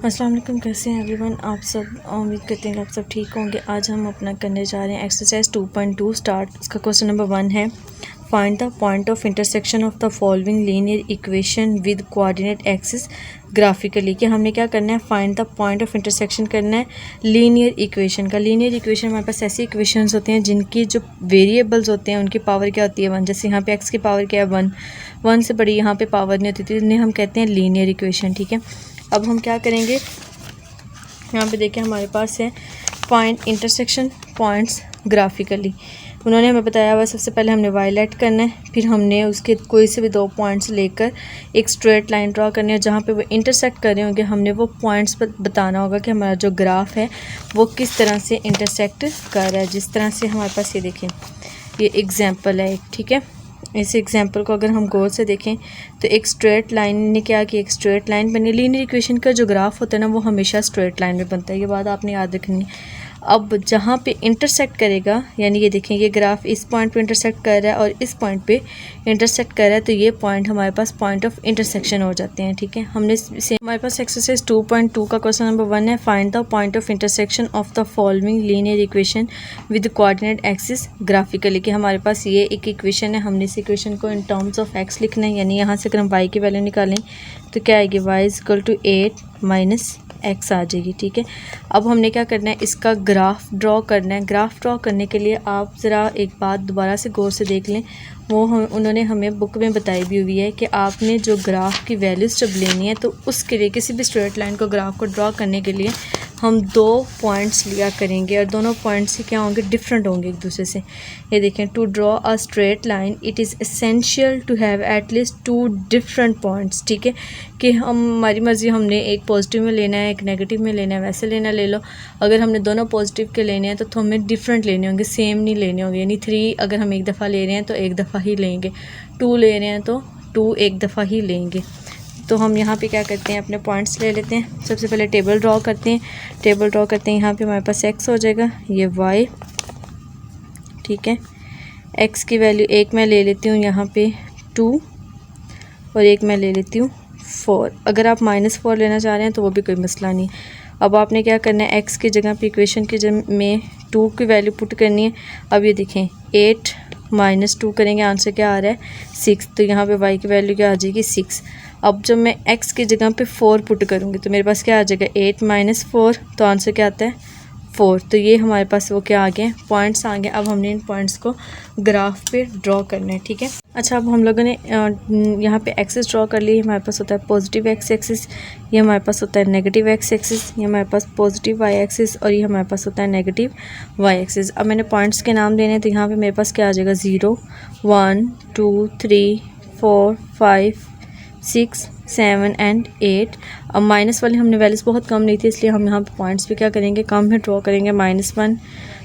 अस्सलाम वालेकुम, कैसे हैं एवरीवन। आप सब उम्मीद करते हैं कि आप सब ठीक होंगे। आज हम अपना करने जा रहे हैं एक्सरसाइज 2.2 स्टार्ट। इसका क्वेश्चन नंबर 1 है, find the point of intersection of the following linear equation with coordinate axis graphically. कि हमने क्या करना है, find the point of intersection करना है लीनियर इक्वेशन का। लीनियर इक्वेशन हमारे पास ऐसी इक्वेशंस होते हैं जिनकी जो वेरिएबल्स होते हैं उनकी पावर क्या होती है, 1। जैसे यहाँ पे एक्स की पावर क्या है, 1। 1 से बड़ी यहाँ पे पावर नहीं होती थी, इन्हें हम कहते हैं लीनियर इक्वेशन। ठीक है, अब हम क्या करेंगे, यहाँ पे देखें हमारे पास है फाइंड इंटरसेक्शन पॉइंट्स ग्राफिकली। उन्होंने हमें बताया हुआ सबसे पहले हमने वाई लेट करना है, फिर हमने उसके कोई से भी 2 पॉइंट्स लेकर एक स्ट्रेट लाइन ड्रा करनी है। जहाँ पे वो इंटरसेक्ट कर रहे होंगे हमने वो पॉइंट्स बताना होगा कि हमारा जो ग्राफ है वो किस तरह से इंटरसेक्ट कर रहा है। जिस तरह से हमारे पास ये देखें, ये एग्जाम्पल है एक, ठीक है। इस एग्जाम्पल को अगर हम गौर से देखें तो एक स्ट्रेट लाइन ने क्या कि एक स्ट्रेट लाइन बनी। लीनियर इक्वेशन का जो ग्राफ होता है ना वो हमेशा स्ट्रेट लाइन में बनता है, ये बात आपने याद रखनी है। अब जहाँ पे इंटरसेक्ट करेगा, यानी ये देखें ये ग्राफ इस पॉइंट पे इंटरसेक्ट कर रहा है और इस पॉइंट पे इंटरसेक्ट कर रहा है, तो ये पॉइंट हमारे पास पॉइंट ऑफ इंटरसेक्शन हो जाते हैं। ठीक है, हमने से हमारे पास एक्सरसाइज 2.2 का क्वेश्चन नंबर 1 है, find the point of intersection of the following linear equation with coordinate axis graphically. कि हमारे पास ये एक इक्वेशन है, हमने इस इक्वेशन को इन टर्म्स ऑफ एक्स लिखना है, यानी यहाँ से अगर हम वाई की वैल्यू निकालें तो क्या आएगी, Y is equal to 8 - X आ जाएगी। ठीक है, अब हमने क्या करना है, इसका ग्राफ ड्रॉ करना है। ग्राफ ड्रॉ करने के लिए आप ज़रा एक बात दोबारा से गौर से देख लें, वो उन्होंने हमें बुक में बताई भी हुई है कि आपने जो ग्राफ की वैल्यूज़ जब लेनी है तो उसके लिए किसी भी स्ट्रेट लाइन को ग्राफ को ड्रॉ करने के लिए हम 2 पॉइंट्स लिया करेंगे और दोनों पॉइंट्स क्या होंगे, डिफरेंट होंगे एक दूसरे से। ये देखें, to draw a straight line it is essential to have at least 2 different points. ठीक है, कि हमारी मर्ज़ी, हमने एक पॉजिटिव में लेना है एक नेगेटिव में लेना है, वैसे लेना ले लो। अगर हमने दोनों पॉजिटिव के लेने हैं तो हमें डिफरेंट लेने होंगे, सेम नहीं लेने होंगे। यानी 3 अगर हम एक दफ़ा ले रहे हैं तो एक दफ़ा ही लेंगे, 2 ले रहे हैं तो 2 एक दफ़ा ही लेंगे। तो हम यहाँ पे क्या करते हैं, अपने पॉइंट्स ले लेते हैं। सबसे पहले टेबल ड्रॉ करते हैं। टेबल ड्रॉ करते हैं, यहाँ पे हमारे पास एक्स हो जाएगा, ये वाई। ठीक है, एक्स की वैल्यू एक मैं ले लेती हूँ यहाँ पे 2 और एक मैं ले लेती हूँ 4। अगर आप -4 लेना चाह रहे हैं तो वो भी कोई मसला नहीं। अब आपने क्या करना है, एक्स की जगह पे इक्वेशन की जगह में 2 की वैल्यू पुट करनी है। अब ये देखें 8 - 2 करेंगे, आंसर क्या आ रहा है, 6। तो यहाँ पे वाई की वैल्यू क्या आ जाएगी, 6। अब जब मैं एक्स की जगह पे 4 पुट करूँगी तो मेरे पास क्या आ जाएगा, 8 - 4, तो आंसर क्या आता है, 4। तो ये हमारे पास वो क्या आ गए, पॉइंट्स आ गए। अब हमने इन पॉइंट्स को ग्राफ पे ड्रॉ करना है। ठीक है, अच्छा, अब हम लोगों ने यहाँ पे एक्सिस ड्रॉ कर ली। हमारे पास होता है पॉजिटिव एक्स एक्सिस, ये हमारे पास होता है नेगेटिव एक्स एक्सिस, ये हमारे पास पॉजिटिव वाई एक्सिस और ये हमारे पास होता है नेगेटिव वाई एक्सिस। अब मैंने पॉइंट्स के नाम देने हैं तो यहाँ पे मेरे पास क्या आ जाएगा, 0 1 2 3 4 5 6 7 एंड 8। अब माइनस वाली हमने वैल्यूज़ बहुत कम ली थी, इसलिए हम यहाँ पे पॉइंट्स पे क्या करेंगे, कम में ड्रॉ करेंगे, -1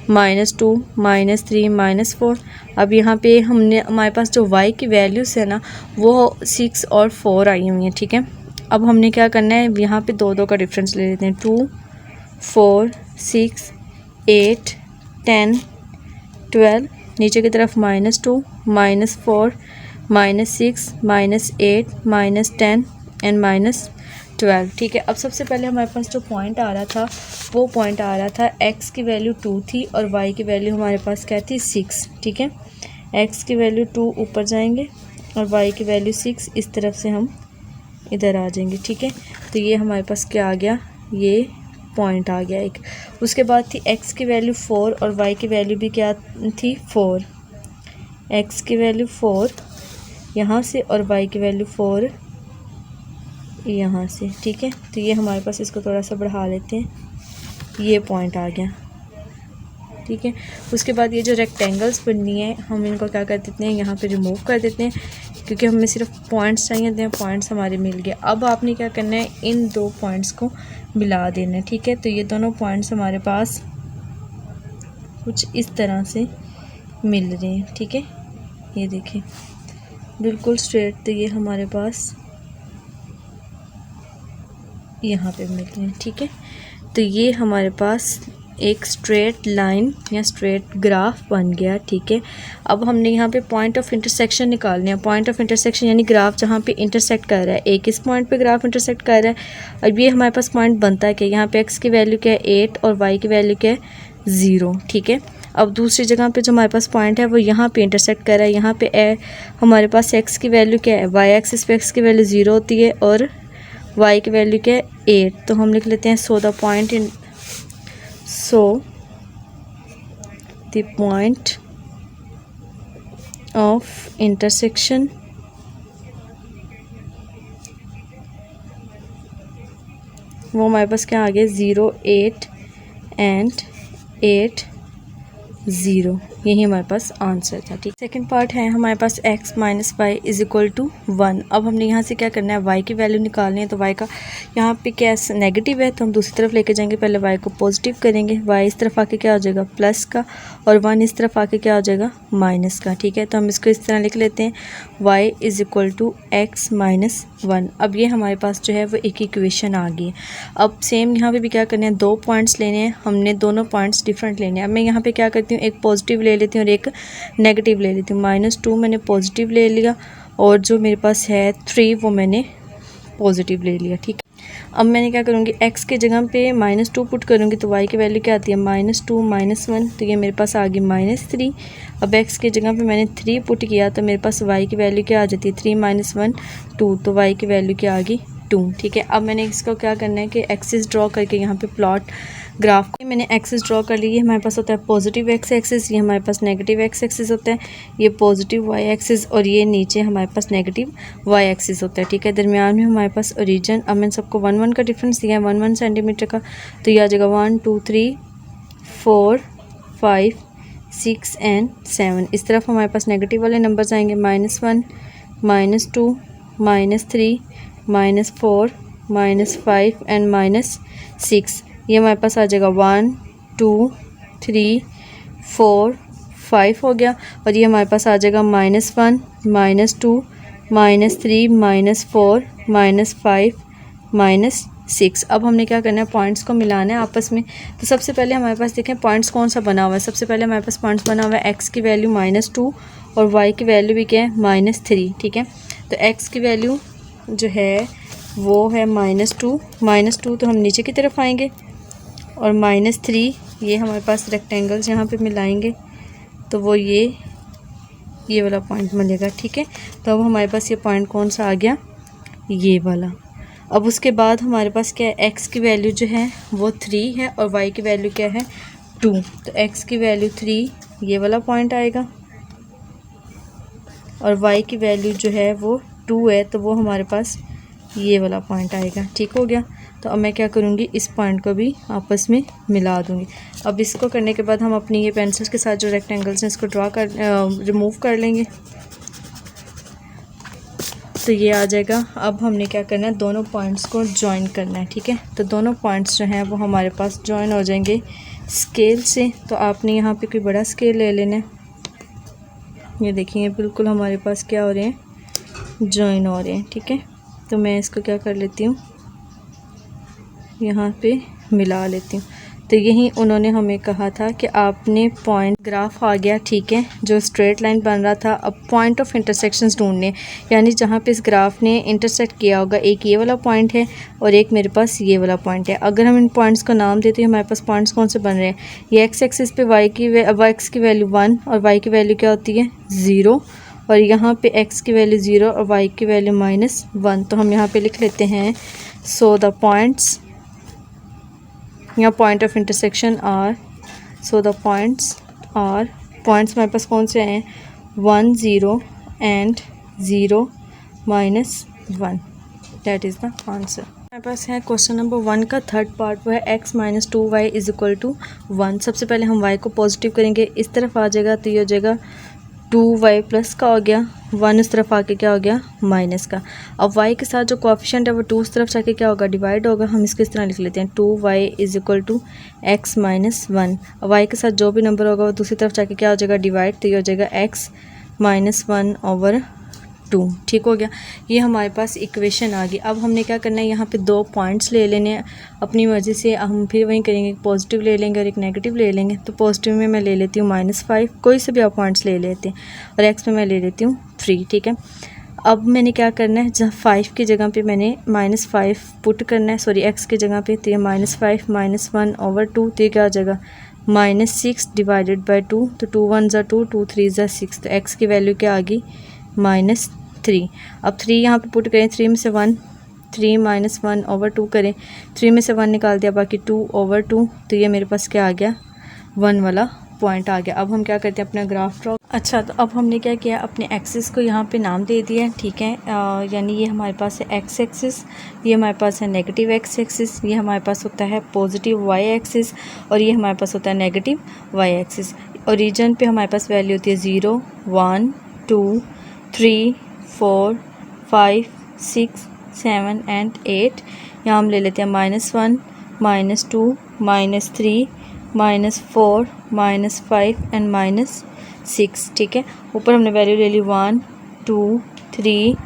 -2 -3 -4। अब यहाँ पे हमने, हमारे पास जो y की वैल्यूज़ है ना वो 6 और 4 आई हुई हैं। ठीक है, अब हमने क्या करना है, यहाँ पे 2 का डिफरेंस ले लेते हैं, 2 4 6 8 10 12, नीचे की तरफ -2 -4 -6 -8 -10 एंड -12। ठीक है, अब सबसे पहले हमारे पास जो पॉइंट आ रहा था वो पॉइंट आ रहा था, x की वैल्यू 2 थी और y की वैल्यू हमारे पास क्या थी, 6। ठीक है, x की वैल्यू 2 ऊपर जाएंगे और y की वैल्यू 6, इस तरफ से हम इधर आ जाएंगे। ठीक है, तो ये हमारे पास क्या आ गया, ये पॉइंट आ गया एक। उसके बाद थी x की वैल्यू 4 और y की वैल्यू भी क्या थी, 4। x की वैल्यू 4 यहाँ से और y की वैल्यू 4 यहाँ से। ठीक है, तो ये हमारे पास, इसको थोड़ा सा बढ़ा लेते हैं, ये पॉइंट आ गया। ठीक है, उसके बाद ये जो रेक्टेंगल्स बननी है हम इनको क्या कर देते हैं, यहाँ पे रिमूव कर देते हैं, क्योंकि हमें सिर्फ पॉइंट्स चाहिए थे। पॉइंट्स हमारे मिल गए। अब आपने क्या करना है, इन 2 पॉइंट्स को मिला देना है। ठीक है, तो ये दोनों पॉइंट्स हमारे पास कुछ इस तरह से मिल रहे हैं। ठीक है, ये देखें बिल्कुल स्ट्रेट, तो ये हमारे पास यहाँ पे मिल रहे हैं। ठीक है, तो ये हमारे पास एक स्ट्रेट लाइन या स्ट्रेट ग्राफ बन गया। ठीक है, अब हमने यहाँ पे पॉइंट ऑफ इंटरसेक्शन निकालने हैं। पॉइंट ऑफ इंटरसेक्शन यानी ग्राफ जहाँ पे इंटरसेक्ट कर रहा है, एक इस पॉइंट पे ग्राफ इंटरसेक्ट कर रहा है। अब ये हमारे पास पॉइंट बनता है कि यहाँ पे एक्स की वैल्यू क्या है 8 और वाई की वैल्यू क्या है 0। ठीक है, अब दूसरी जगह पे जो हमारे पास पॉइंट है वो यहाँ पे इंटरसेक्ट कर रहा है। यहाँ पे हमारे पास एक्स की वैल्यू क्या है, वाई एक्सिस पे एक्स की वैल्यू 0 होती है और वाई की वैल्यू क्या है 8। तो हम लिख लेते हैं so the point of intersection वो हमारे पास क्या आ गया 0, 8 एंड 8, 0। यही हमारे पास आंसर था। ठीक, सेकंड पार्ट है हमारे पास x minus Y is equal to 1। अब हमने यहाँ से क्या करना है, y की वैल्यू निकालनी है। तो y का यहाँ पे क्या नेगेटिव है तो हम दूसरी तरफ लेके जाएंगे। पहले y को पॉजिटिव करेंगे, y इस तरफ आके क्या हो जाएगा प्लस का, और 1 इस तरफ आके क्या हो जाएगा माइनस का। ठीक है, तो हम इसको इस तरह लिख लेते हैं y is equal to x minus 1। अब ये हमारे पास जो है वो एक इक्वेशन आ गई है। अब सेम यहाँ पे भी क्या करना है, दो पॉइंट्स लेने हैं हमने, दोनों पॉइंट्स डिफरेंट लेने हैं। अब मैं यहाँ पे क्या करती हूँ, एक पॉजिटिव ले लेती हूँ और एक नेगेटिव ले लेती हूँ। -2 मैंने पॉजिटिव ले लिया और जो मेरे पास है 3 वो मैंने पॉजिटिव ले लिया। ठीक है, अब मैंने क्या करूँगी, x के जगह पे -2 पुट करूँगी तो y की वैल्यू क्या आती है -2 -1, तो ये मेरे पास आ गई -3। अब x के जगह पे मैंने 3 पुट किया तो मेरे पास y की वैल्यू क्या आ जाती है 3 - 1 2, तो y की वैल्यू क्या आ गई 2। ठीक है, अब मैंने इसको क्या करना है कि एक्सिस ड्रॉ करके यहाँ पे प्लॉट ग्राफ को मैंने एक्सिस ड्रॉ कर ली। ये हमारे पास होता है पॉजिटिव एक्स एक्सिस, ये हमारे पास नेगेटिव एक्स एक्सिस होता है, ये पॉजिटिव वाई एक्सिस और ये नीचे हमारे पास नेगेटिव वाई एक्सिस होता है। ठीक है, दरमियान में हमारे पास ओरिजिन, अब मैंने सबको 1 का डिफरेंस दिया है 1 सेंटीमीटर का, तो ये आ जाएगा 1 2 3 4 5 6 एंड 7। इस तरफ हमारे पास नेगेटिव वाले नंबर्स आएंगे -1 -2 -3 -4 -5 एंड -6। ये हमारे पास आ जाएगा 1 2 3 4 5 हो गया, और ये हमारे पास आ जाएगा -1 -2 -3 -4 -5 -6। अब हमने क्या करना है, पॉइंट्स को मिलाना है आपस में। तो सबसे पहले हमारे पास देखें पॉइंट्स कौन सा बना हुआ है। सबसे पहले हमारे पास पॉइंट्स बना हुआ है x की वैल्यू -2 और y की वैल्यू भी क्या है -3। ठीक है, तो x की वैल्यू जो है वो है -2 तो हम नीचे की तरफ आएंगे, और -3 ये हमारे पास रेक्टेंगल्स यहाँ पे मिलाएंगे तो वो ये वाला पॉइंट मिलेगा। ठीक है, तो अब हमारे पास ये पॉइंट कौन सा आ गया, ये वाला। अब उसके बाद हमारे पास क्या है, x की वैल्यू जो है वो 3 है और y की वैल्यू क्या है 2, तो x की वैल्यू 3 ये वाला पॉइंट आएगा और y की वैल्यू जो है वो 2 है, तो वो हमारे पास ये वाला पॉइंट आएगा। ठीक हो गया, तो अब मैं क्या करूँगी, इस पॉइंट को भी आपस में मिला दूँगी। अब इसको करने के बाद हम अपनी ये पेंसिल्स के साथ जो रेक्टेंगल्स हैं इसको रिमूव कर लेंगे, तो ये आ जाएगा। अब हमने क्या करना है, दोनों पॉइंट्स को ज्वाइन करना है। ठीक है, तो दोनों पॉइंट्स जो हैं वो हमारे पास ज्वाइन हो जाएंगे स्केल से। तो आपने यहाँ पे कोई बड़ा स्केल ले लेना है, ये देखिए बिल्कुल हमारे पास क्या हो रहे हैं, ज्वाइन हो रहे हैं। ठीक है, तो मैं इसको क्या कर लेती हूँ, यहाँ पे मिला लेती हूँ। तो यही उन्होंने हमें कहा था कि आपने पॉइंट ग्राफ आ गया, ठीक है, जो स्ट्रेट लाइन बन रहा था। अब पॉइंट ऑफ इंटरसेक्शंस ढूंढने, यानी जहाँ पे इस ग्राफ ने इंटरसेक्ट किया होगा, एक ये वाला पॉइंट है और एक मेरे पास ये वाला पॉइंट है। अगर हम इन पॉइंट्स को नाम देते हैं, हमारे पास पॉइंट्स कौन से बन रहे हैं, ये एक्स एक्सिस पे एक्स की वैल्यू 1 और वाई की वैल्यू क्या होती है 0, और यहाँ पे x की वैल्यू 0 और y की वैल्यू -1। तो हम यहाँ पे लिख लेते हैं सो द पॉइंट्स, यहाँ point of intersection are, so the points are, points हमारे पास कौन से हैं 1 0 and 0 -1। That is the answer. हमारे पास है क्वेश्चन नंबर 1 का थर्ड पार्ट, वो है x - 2y = 1। सबसे पहले हम y को पॉजिटिव करेंगे, इस तरफ आ जाएगा तो ये हो जाएगा 2y प्लस का हो गया, 1 इस तरफ आके क्या हो गया माइनस का। अब y के साथ जो कोएफिशिएंट है वो 2 इस तरफ जाके क्या होगा डिवाइड होगा। हम इसको इस तरह लिख लेते हैं 2y = x - 1। अब y के साथ जो भी नंबर होगा वो दूसरी तरफ जाके क्या हो जाएगा डिवाइड, तो ये हो जाएगा x - 1/2 2। ठीक हो गया, ये हमारे पास इक्वेशन आ गई। अब हमने क्या करना है, यहाँ पे 2 पॉइंट्स ले लेने हैं अपनी मर्ज़ी से। हम फिर वही करेंगे, पॉजिटिव ले लेंगे और एक नेगेटिव ले लेंगे। तो पॉजिटिव में मैं ले लेती हूँ -5, कोई से भी आप पॉइंट्स ले लेते हैं, और एक्स में मैं ले लेती हूँ 3। ठीक है, अब मैंने क्या करना है, जहाँ 5 की जगह पे मैंने -5 पुट करना है, सॉरी एक्स की जगह पे। तो ये -5 -1/2, तो ये क्या हो जाएगा -6 डिवाइडेड बाई 2। तो 2 1 ज़ा 2, 2 3 ज़ा 6, तो एक्स की वैल्यू क्या आ गई -3। अब 3 यहाँ पे पुट करें, 3 में से 1, 3 -1/2 करें, 3 में से 1 निकाल दिया, बाकी 2/2। तो ये मेरे पास क्या आ गया, 1 वाला पॉइंट आ गया। अब हम क्या करते हैं, अपना ग्राफ ड्रॉ। अच्छा, तो अब हमने क्या किया, अपने एक्सिस को यहाँ पे नाम दे दिया है। ठीक है, यानी ये हमारे पास है एक्स एक्सिस, ये हमारे पास है नेगेटिव एक्स एक्सिस, ये हमारे पास होता है पॉजिटिव वाई एक्सिस, और ये हमारे पास होता है नेगेटिव वाई एक्सिस। ओरिजिन पे हमारे पास वैल्यू होती है 0 1 2 3 4 5 6 7 एंड 8। यहाँ हम ले लेते हैं -1 -2 -3 -4 -5 एंड -6। ठीक है, ऊपर हमने वैल्यू ले ली 1 2 3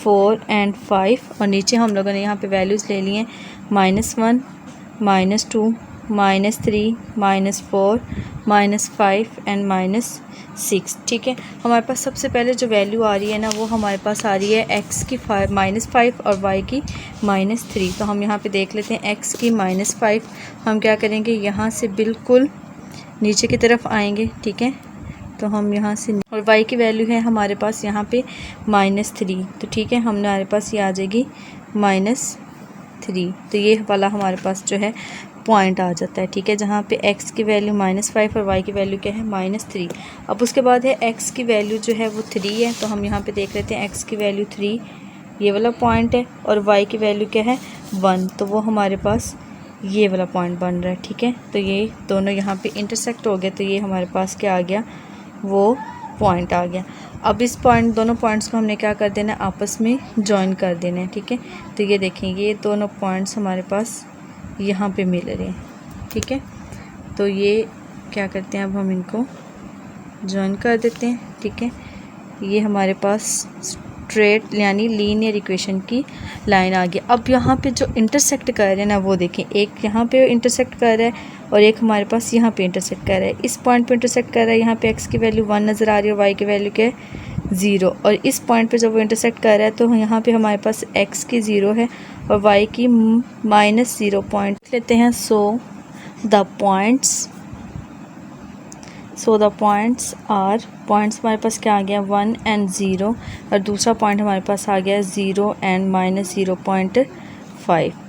4 एंड 5, और नीचे हम लोगों ने यहाँ पे वैल्यूज़ ले ली हैं -1 -2 -3 -4 -5 एंड -6। ठीक है, हमारे पास सबसे पहले जो वैल्यू आ रही है ना, वो हमारे पास आ रही है x की -5 और y की -3। तो हम यहाँ पे देख लेते हैं x की -5, हम क्या करेंगे, यहाँ से बिल्कुल नीचे की तरफ आएंगे। ठीक है, तो हम यहाँ से, और y की वैल्यू है हमारे पास यहाँ पे -3। तो ठीक है, हमारे पास ये आ जाएगी -3। तो ये वाला हमारे पास जो है पॉइंट आ जाता है। ठीक है, जहाँ पे x की वैल्यू -5 और y की वैल्यू क्या है -3। अब उसके बाद है x की वैल्यू जो है वो 3 है, तो हम यहाँ पे देख लेते हैं x की वैल्यू 3, ये वाला पॉइंट है, और y की वैल्यू क्या है 1, तो वो हमारे पास ये वाला पॉइंट बन रहा है। ठीक है, तो ये दोनों यहाँ पे इंटरसेक्ट हो गए, तो ये हमारे पास क्या आ गया, वो पॉइंट आ गया। अब इस पॉइंट, दोनों पॉइंट्स को हमने क्या कर देना है, आपस में जॉइन कर देना है। ठीक है, तो ये देखें, ये दोनों पॉइंट्स हमारे पास यहाँ पे मिल रहे हैं। ठीक है, तो ये क्या करते हैं, अब हम इनको जॉइन कर देते हैं। ठीक है, ये हमारे पास स्ट्रेट यानी लीनियर इक्वेशन की लाइन आ गई। अब यहाँ पे जो इंटरसेक्ट कर रहे हैं ना, वो देखें, एक यहाँ पे इंटरसेक्ट कर रहा है और एक हमारे पास यहाँ पे इंटरसेक्ट कर रहा है। इस पॉइंट पे इंटरसेक्ट कर रहा है, यहाँ पे x की वैल्यू 1 नज़र आ रही है और y की वैल्यू क्या है 0, और इस पॉइंट पे जब वो इंटरसेक्ट कर रहा है तो यहाँ पे हमारे पास x की 0 है और y की -0 पॉइंट लेते हैं। So the points are, points हमारे पास क्या आ गया 1 एंड 0, और दूसरा पॉइंट हमारे पास आ गया 0 एंड -0.5।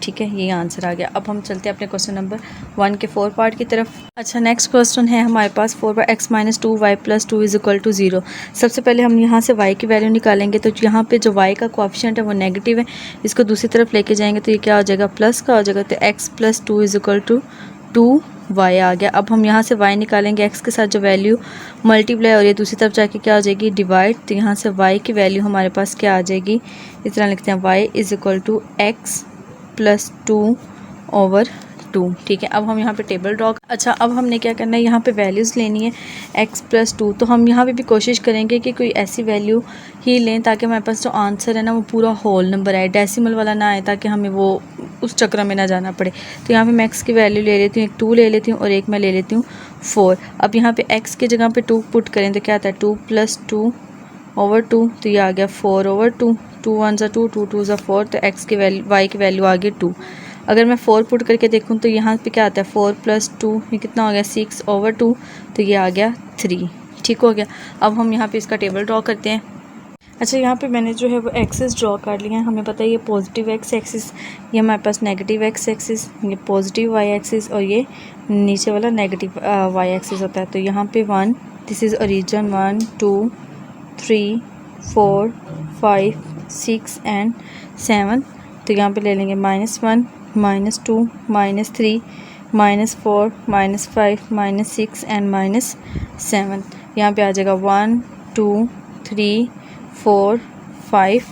ठीक है, ये आंसर आ गया। अब हम चलते हैं अपने क्वेश्चन नंबर 1 के 4 पार्ट की तरफ। अच्छा, नेक्स्ट क्वेश्चन है हमारे पास 4x - 2y + 2 = 0। सबसे पहले हम यहाँ से y की वैल्यू निकालेंगे, तो यहाँ पे जो y का कोएफिशिएंट है वो नेगेटिव है, इसको दूसरी तरफ लेके जाएंगे तो ये क्या हो जाएगा, प्लस का हो जाएगा। तो x + 2 = 2y आ गया। अब हम यहाँ से y निकालेंगे, x के साथ जो वैल्यू मल्टीप्लाई और ये दूसरी तरफ जाके क्या हो जाएगी, डिवाइड। तो यहाँ से y की वैल्यू हमारे पास क्या आ जाएगी, इस तरह लिखते हैं, y = x + 2/2। ठीक है, अब हम यहाँ पे टेबल ड्रॉ। अच्छा, अब हमने क्या करना है, यहाँ पे वैल्यूज़ लेनी है x + 2। तो हम यहाँ पे भी कोशिश करेंगे कि कोई ऐसी वैल्यू ही लें ताकि हमारे पास जो आंसर है ना वो पूरा होल नंबर आए, डेसिमल वाला ना आए, ताकि हमें वो उस चक्कर में ना जाना पड़े। तो यहाँ पे मैं x की वैल्यू ले लेती हूँ, एक 2 ले लेती हूँ और एक मैं ले लेती हूँ 4। अब यहाँ पे x की जगह पे 2 पुट करें तो क्या आता है, 2 + 2/2, तो ये आ गया 4/2। 2 1 ज़ा 2, 2 2 ज़ा 4, तो x की वैल्यू, y की वैल्यू आ गई 2। अगर मैं 4 पुट करके देखूँ तो यहाँ पे क्या आता है, 4 + 2, ये कितना हो गया 6/2, तो ये आ गया 3। ठीक हो गया। अब हम यहाँ पे इसका टेबल ड्रॉ करते हैं। अच्छा, यहाँ पे मैंने जो है वो एक्सिस ड्रॉ कर लिया है। हमें पता है ये पॉजिटिव x एक्सिस, ये हमारे पास नेगेटिव x एक्सिस, ये पॉजिटिव y एक्सिस और ये नीचे वाला नेगेटिव y एक्सिस होता है। तो यहाँ पे 1, दिस इज़ ओरिजिन 1 2 3 4 5 6 एंड 7। तो यहाँ पे ले लेंगे -1 -2 -3 -4 -5 -6 एंड -7। यहाँ पे आ जाएगा 1 2 3 4 5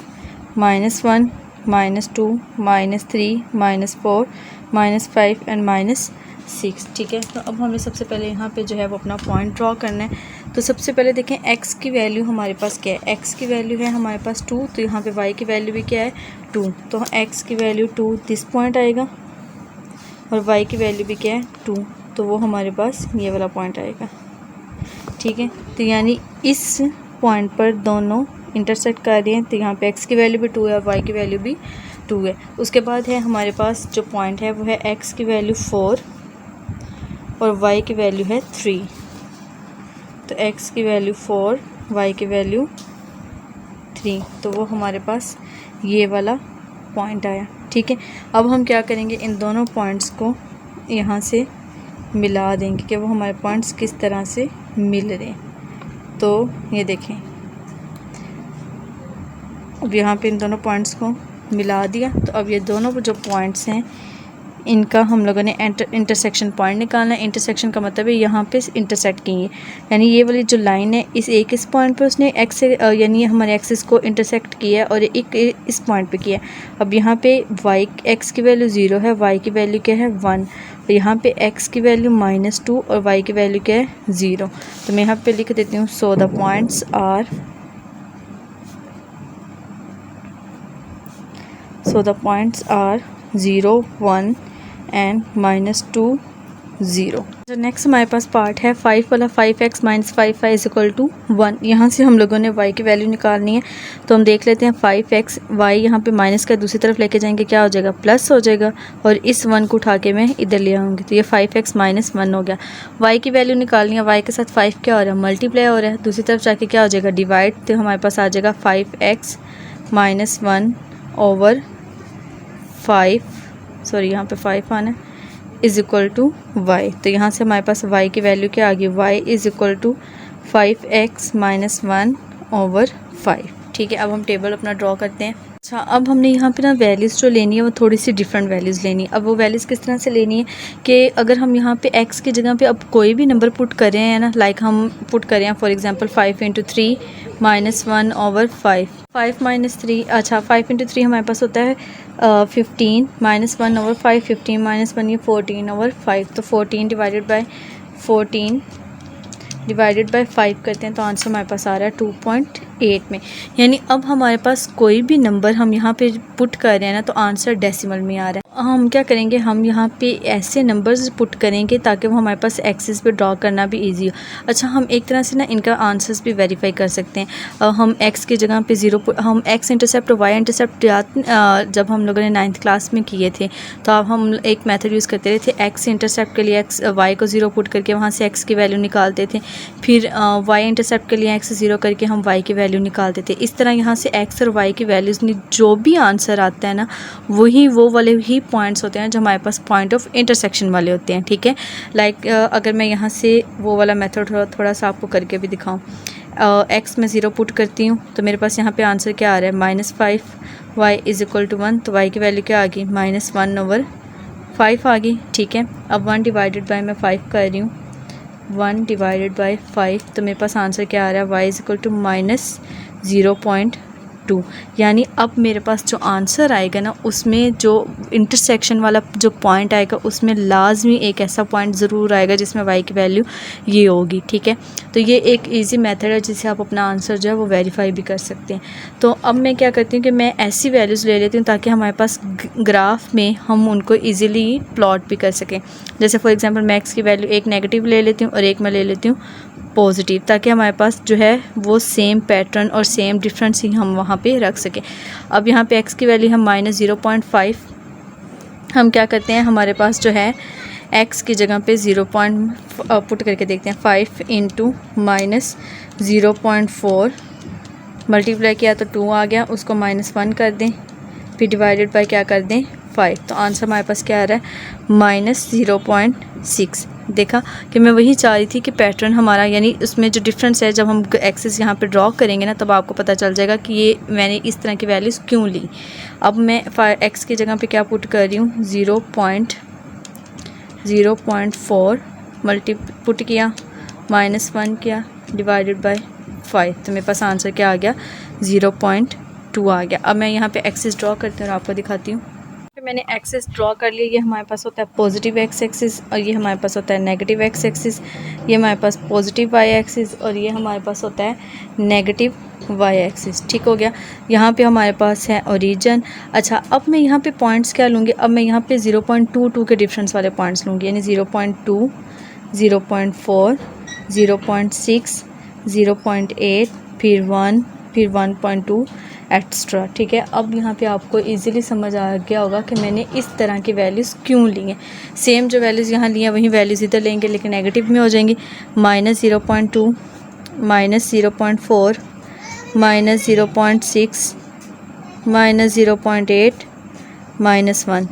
-1 -2 -3 -4 -5 एंड -6। ठीक है, तो अब हमें सबसे पहले यहाँ पे जो है वो अपना पॉइंट ड्रॉ करना है। तो सबसे पहले देखें x की वैल्यू हमारे पास क्या है। x की वैल्यू है हमारे पास 2, तो यहाँ पे y की वैल्यू भी क्या है 2, तो x की वैल्यू 2 दिस पॉइंट आएगा और y की वैल्यू भी क्या है 2, तो वो हमारे पास ये वाला पॉइंट आएगा। ठीक है, तो यानी इस पॉइंट पर दोनों इंटरसेक्ट कर रहे हैं, तो यहाँ पे x की वैल्यू भी 2 है और y की वैल्यू भी 2 है। उसके बाद है हमारे पास जो पॉइंट है वो है x की वैल्यू 4 और y की वैल्यू है 3, तो x की वैल्यू 4, y की वैल्यू 3, तो वो हमारे पास ये वाला पॉइंट आया। ठीक है, अब हम क्या करेंगे, इन दोनों पॉइंट्स को यहाँ से मिला देंगे कि वो हमारे पॉइंट्स किस तरह से मिल रहे हैं। तो ये देखें, अब यहाँ पे इन दोनों पॉइंट्स को मिला दिया, तो अब ये दोनों जो पॉइंट्स हैं इनका हम लोगों ने इंटरसेक्शन पॉइंट निकालना है। इंटरसेक्शन का मतलब है यहाँ पे इंटरसेक्ट की है, यानी ये वाली जो लाइन है इस पॉइंट पे उसने एक्स से यानी हमारे एक्सिस को इंटरसेक्ट किया है और एक इस पॉइंट पे किया है। अब यहाँ पे एक्स की वैल्यू 0 है, y की वैल्यू क्या है 1, और यहाँ पे x की वैल्यू -2 और y की वैल्यू क्या है 0। तो मैं यहाँ पे लिख देती हूँ so the points are 0, 1 and -2, 0। तो नेक्स्ट हमारे पास पार्ट है 5 वाला, 5x - 5y = 1। यहाँ से हम लोगों ने y की वैल्यू निकालनी है, तो हम देख लेते हैं 5x, y यहाँ पे माइनस का दूसरी तरफ लेके जाएंगे क्या हो जाएगा प्लस हो जाएगा, और इस 1 को उठा के मैं इधर ले आऊँगी, तो ये 5x - 1 हो गया। y की वैल्यू निकालनी है, y के साथ 5 क्या हो रहा है मल्टीप्लाई हो रहा है, दूसरी तरफ जाके क्या हो जाएगा डिवाइड, तो हमारे पास आ जाएगा 5x - 1 ओवर 5, सॉरी यहाँ पे 5 आना है, = y। तो यहाँ से हमारे पास y की वैल्यू क्या आ गई, y = 5x - 1 ओवर 5। ठीक है, अब हम टेबल अपना ड्रॉ करते हैं। अच्छा, अब हमने यहाँ पे ना वैल्यूज़ जो लेनी है वो थोड़ी सी डिफरेंट वैल्यूज़ लेनी है। अब वो वैल्यूज़ किस तरह से लेनी है कि अगर हम यहाँ पे x की जगह पे अब कोई भी नंबर पुट कर रहे हैं ना, लाइक हम पुट कर रहे हैं फॉर एग्जांपल 5 × 3 - 1 ओवर 5, 5 - 3, अच्छा 5 × 3 हमारे पास होता है 15 - 1 ओवर 5, 15 - 1 ये 14 ओवर 5, तो 14 डिवाइडेड बाय 5 करते हैं, तो आंसर हमारे पास आ रहा है 2.8 में। यानी अब हमारे पास कोई भी नंबर हम यहाँ पे पुट कर रहे हैं ना, तो आंसर डेसिमल में आ रहा है। हम क्या करेंगे, हम यहाँ पे ऐसे नंबर्स पुट करेंगे ताकि वो हमारे पास एक्सिस पे ड्रॉ करना भी इजी हो। अच्छा, हम एक तरह से ना इनका आंसर्स भी वेरीफाई कर सकते हैं। हम x की जगह पे 0, हम x इंटरसेप्ट और y इंटरसेप्ट जब हम लोगों ने 9th क्लास में किए थे, तो अब हम एक मेथड यूज़ करते थे, x इंटरसेप्ट के लिए y को 0 पुट करके वहाँ से x की वैल्यू निकालते थे, फिर y इंटरसेप्ट के लिए x 0 करके हम y की वैल्यू निकालते थे। इस तरह यहाँ से x और y की वैल्यूज़ में जो भी आंसर आता है ना, वो वाले ही पॉइंट्स होते हैं जो हमारे पास पॉइंट ऑफ इंटरसेक्शन वाले होते हैं। ठीक है, लाइक अगर मैं यहाँ से वो वाला मेथड थोड़ा सा आपको करके भी दिखाऊँ, x में 0 पुट करती हूँ, तो मेरे पास यहाँ पे आंसर क्या आ रहा है -5, y = 1, तो y की वैल्यू क्या आ गई -1 ओवर 5 आ गई। ठीक है, अब 1 डिवाइडेड बाय मैं 5 कर रही हूँ, 1 डिवाइडेड बाय 5, तो मेरे पास आंसर क्या आ रहा है y = -0.2। यानी अब मेरे पास जो आंसर आएगा ना, उसमें जो इंटरसेक्शन वाला जो पॉइंट आएगा उसमें लाजमी एक ऐसा पॉइंट ज़रूर आएगा जिसमें y की वैल्यू ये होगी। ठीक है, तो ये एक इजी मेथड है जिससे आप अपना आंसर जो है वो वेरीफाई भी कर सकते हैं। तो अब मैं क्या करती हूँ कि मैं ऐसी वैल्यूज़ ले लेती हूँ ताकि हमारे पास ग्राफ में हम उनको ईज़िली प्लॉट भी कर सकें। जैसे फॉर एग्ज़ाम्पल मैं x की वैल्यू एक नेगेटिव ले लेती हूँ और एक मैं ले लेती हूँ पॉजिटिव, ताकि हमारे पास जो है वो सेम पैटर्न और सेम डिफरेंस ही हम वहाँ पे रख सकें। अब यहाँ पे x की वैल्यू हम -0.5, हम क्या करते हैं, हमारे पास जो है x की जगह पे 0 पुट करके देखते हैं, 5 × -0.4 मल्टीप्लाई किया तो 2 आ गया, उसको -1 कर दें, फिर डिवाइडेड बाय क्या कर दें 5, तो आंसर हमारे पास क्या आ रहा है -0.6। देखा कि मैं वही चाह रही थी कि पैटर्न हमारा, यानी उसमें जो डिफरेंस है, जब हम एक्सिस यहाँ पे ड्रॉ करेंगे ना, तब आपको पता चल जाएगा कि ये मैंने इस तरह की वैल्यूज़ क्यों ली। अब मैं x की जगह पे क्या पुट कर रही हूँ, 0.4 पुट किया, -1 किया, डिवाइडेड बाय 5, तो मेरे पास आंसर क्या आ गया 0.2 आ गया। अब मैं यहाँ पे एक्सिस ड्रॉ करती हूँ और आपको दिखाती हूँ। मैंने एक्सिस ड्रॉ कर लिया। ये हमारे पास होता है पॉजिटिव एक्स एक्सिस और ये हमारे पास होता है नेगेटिव एक्स एक्सिस। ये हमारे पास पॉजिटिव वाई एक्सिस और ये हमारे पास होता है नेगेटिव वाई एक्सिस। ठीक हो गया। यहाँ पे हमारे पास है ओरिजिन। अच्छा, अब मैं यहाँ पे पॉइंट्स क्या लूँगी? अब मैं यहाँ पे 0.22 के डिफरेंस वाले पॉइंट्स लूँगी, यानी 0.2, 0.4, 0.6, 0.8, फिर 1, फिर 1.2 एक्स्ट्रा। ठीक है, अब यहाँ पे आपको इजीली समझ आ गया होगा कि मैंने इस तरह की वैल्यूज़ क्यों ली हैं। सेम जो वैल्यूज़ यहाँ ली हैं वही वैल्यूज़ इधर लेंगे, लेकिन नेगेटिव में हो जाएंगी। -0.2, -0.4, -0.6, -0.8, -1।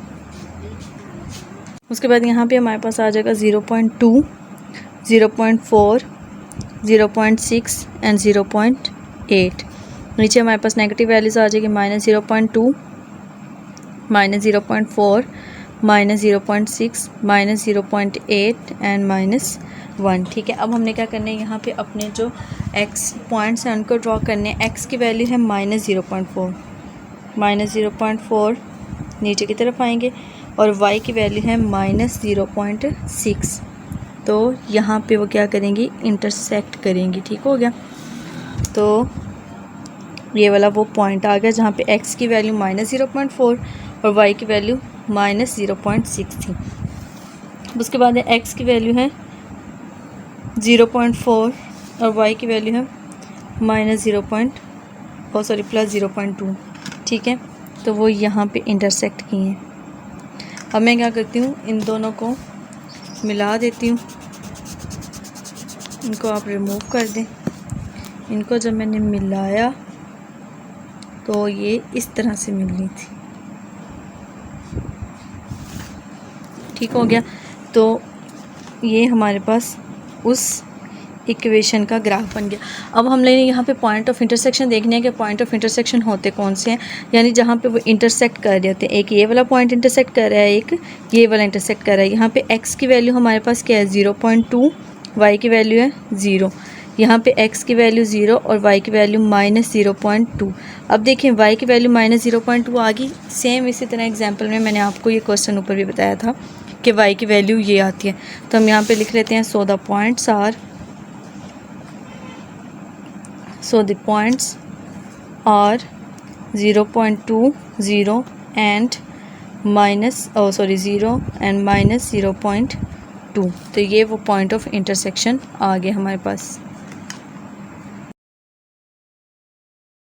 उसके बाद यहाँ पे हमारे पास आ जाएगा 0.2, 0.4, 0.6 एंड 0.8। नीचे हमारे पास नेगेटिव वैल्यूज़ आ जाएगी -0.2, -0.4, -0.6, -0.8 एंड -1। ठीक है, अब हमने क्या करना है, यहाँ पे अपने जो एक्स पॉइंट्स हैं उनको ड्रॉ करने हैं। एक्स की वैल्यू है -0.4, -0.4 नीचे की तरफ आएंगे और वाई की वैल्यू है -0.6। तो यहाँ पे वो क्या करेंगी, इंटरसेक्ट करेंगी। ठीक हो गया। तो ये वाला वो पॉइंट आ गया जहाँ पे x की वैल्यू -0.4 और y की वैल्यू -0.6 थी। उसके बाद x की वैल्यू है 0.4 और y की वैल्यू है +0.2। ठीक है, तो वो यहाँ पे इंटरसेक्ट किए हैं। अब मैं क्या करती हूँ, इन दोनों को मिला देती हूँ। इनको आप रिमूव कर दें। इनको जब मैंने मिलाया तो ये इस तरह से मिलनी थी। ठीक हो गया। तो ये हमारे पास उस इक्वेशन का ग्राफ बन गया। अब हमने यहाँ पे पॉइंट ऑफ इंटरसेक्शन देखने हैं कि पॉइंट ऑफ इंटरसेक्शन होते कौन से हैं, यानी जहाँ पे वो इंटरसेक्ट कर रहे होते हैं। एक ये वाला पॉइंट इंटरसेक्ट कर रहा है, एक ये वाला इंटरसेक्ट कर रहा है। यहाँ पे x की वैल्यू हमारे पास क्या है, 0.2, y की वैल्यू है 0। यहाँ पे x की वैल्यू 0 और y की वैल्यू -0.2। अब देखें y की वैल्यू -0.2 आ गई। सेम इसी तरह एग्जांपल में मैंने आपको ये क्वेश्चन ऊपर भी बताया था कि y की वैल्यू ये आती है। तो हम यहाँ पे लिख लेते हैं, so the points are 0.2, 0 and -0 and -0.2। तो ये वो पॉइंट ऑफ इंटरसेक्शन आ गया हमारे पास।